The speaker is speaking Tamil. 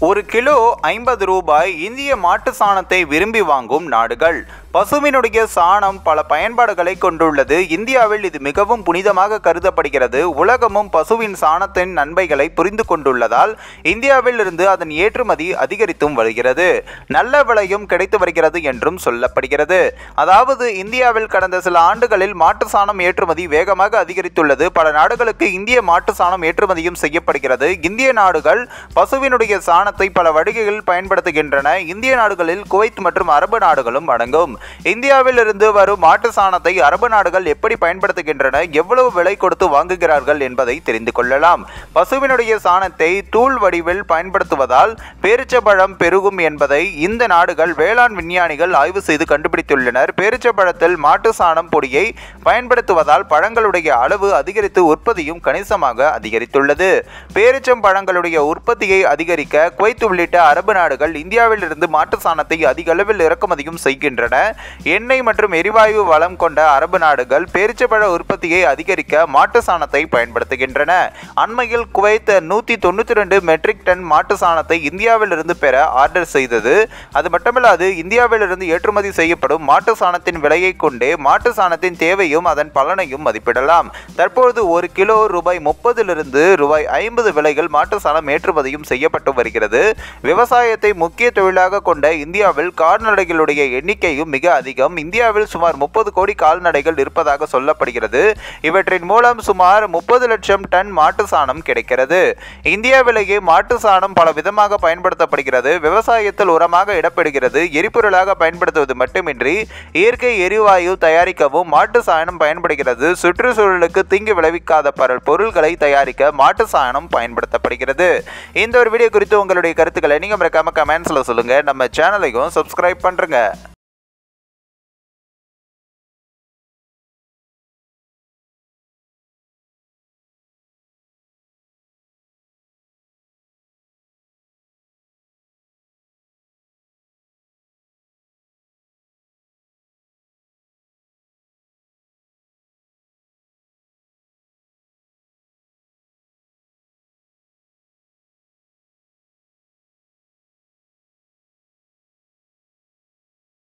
ஒரு கிலோ 50 ரூபாய். இந்திய மாட்டு சாணத்தை விரும்பி வாங்கும் நாடுகள். பசுவினுடைய சாணம் பல பயன்பாடுகளை கொண்டுள்ளது. இந்தியாவில் இது மிகவும் புனிதமாக கருதப்படுகிறது. உலகமும் பசுவின் சாணத்தின் நன்மைகளை புரிந்து கொண்டுள்ளதால் இந்தியாவில் இருந்து அதன் ஏற்றுமதி அதிகரித்தும் வருகிறது. நல்ல விலையும் கிடைத்து வருகிறது என்றும் சொல்லப்படுகிறது. அதாவது இந்தியாவில் கடந்த சில ஆண்டுகளில் மாட்டு சாணம் ஏற்றுமதி வேகமாக அதிகரித்துள்ளது. பல நாடுகளுக்கு இந்திய மாட்டு சாணம் ஏற்றுமதியும் செய்யப்படுகிறது. இந்திய நாடுகள் பசுவினுடைய சாணத்தை பல வழிகளில் பயன்படுத்துகின்றன. இந்திய நாடுகளில் குவைத் மற்றும் அரபு நாடுகளும் அடங்கும். இந்தியாவில் இருந்து வரும் மாட்டு சாணத்தை அரபு நாடுகள் எப்படி பயன்படுத்துகின்றன, எவ்வளவு விலை கொடுத்து வாங்குகிறார்கள் என்பதை தெரிந்து கொள்ளலாம். பசுவினுடைய சாணத்தை தூள் வடிவில் பயன்படுத்துவதால் பேரிச்சம்பழம் பெருகும் என்பதை இந்த நாடுகள் வேளாண் விஞ்ஞானிகள் ஆய்வு செய்து கண்டுபிடித்துள்ளனர். பேரிச்சம்பழத்தில் மாட்டு சாணம் பொடியை பயன்படுத்துவதால் பழங்களுடைய அளவு அதிகரித்து உற்பத்தியும் கணிசமாக அதிகரித்துள்ளது. பேரிச்சம்பழங்களுடைய உற்பத்தியை அதிகரிக்க குவைத் உள்ளிட்ட அரபு நாடுகள் இந்தியாவில் இருந்து மாட்டு சாணத்தை அதிக அளவில் இறக்குமதியும் செய்கின்றன. எண்ணெய் மற்றும் எரிவாயு வளம் கொண்ட அரபு நாடுகள் பேரிச்சம்பழ உற்பத்தியை அதிகரிக்க மாட்டு சாணத்தை பயன்படுத்துகின்றன. அண்மையில் குவைத் 192 மெட்ரிக் டன் மாட்டு சாணத்தை இந்தியாவில் இருந்து பெற ஆர்டர் செய்தது. அது மட்டுமல்லாது இந்தியாவில் இருந்து ஏற்றுமதி செய்யப்படும் மாட்டு சாணத்தின் விலையை கொண்டே மாட்டு சாணத்தின் தேவையும் அதன் பலனையும் மதிப்பிடலாம். தற்பொழுது ஒரு கிலோ ரூபாய் 30 ரூபாய் 50 விலைகள் மாட்டு சாணம் ஏற்றுமதியும் செய்யப்பட்டு வருகிறது. விவசாயத்தை முக்கிய தொழிலாக கொண்ட இந்தியாவில் கால்நடைகளுடைய எண்ணிக்கையும் மிக அதிகம். இந்தியாவில் சுமார் 30 கோடி கால்நடைகள் இருப்பதாக சொல்லப்படுகிறது. இவற்றின் மூலம் சுமார் 30 லட்சம் டன் மாட்டு சாணம் கிடைக்கிறது. இந்தியாவிலேயே மாட்டு சாணம் பல விதமாக பயன்படுத்தப்படுகிறது. விவசாயத்தில் உரமாக இடம்பெறுகிறது. எரிபொருளாக பயன்படுத்துவது மட்டுமின்றி இயற்கை எரிவாயு தயாரிக்கவும் மாட்டு சாணம் பயன்படுகிறது. சுற்றுச்சூழலுக்கு தீங்கு விளைவிக்காத பொருட்களை தயாரிக்க மாட்டு சாணம் பயன்படுத்தப்படுகிறது. இந்த ஒரு வீடியோ குறித்து உங்களுடைய கருத்துக்களை நீங்க மறக்காம கமெண்ட்ஸ்ல சொல்லுங்க. நம்ம சேனலையும் சப்ஸ்கிரைப் பண்றீங்க.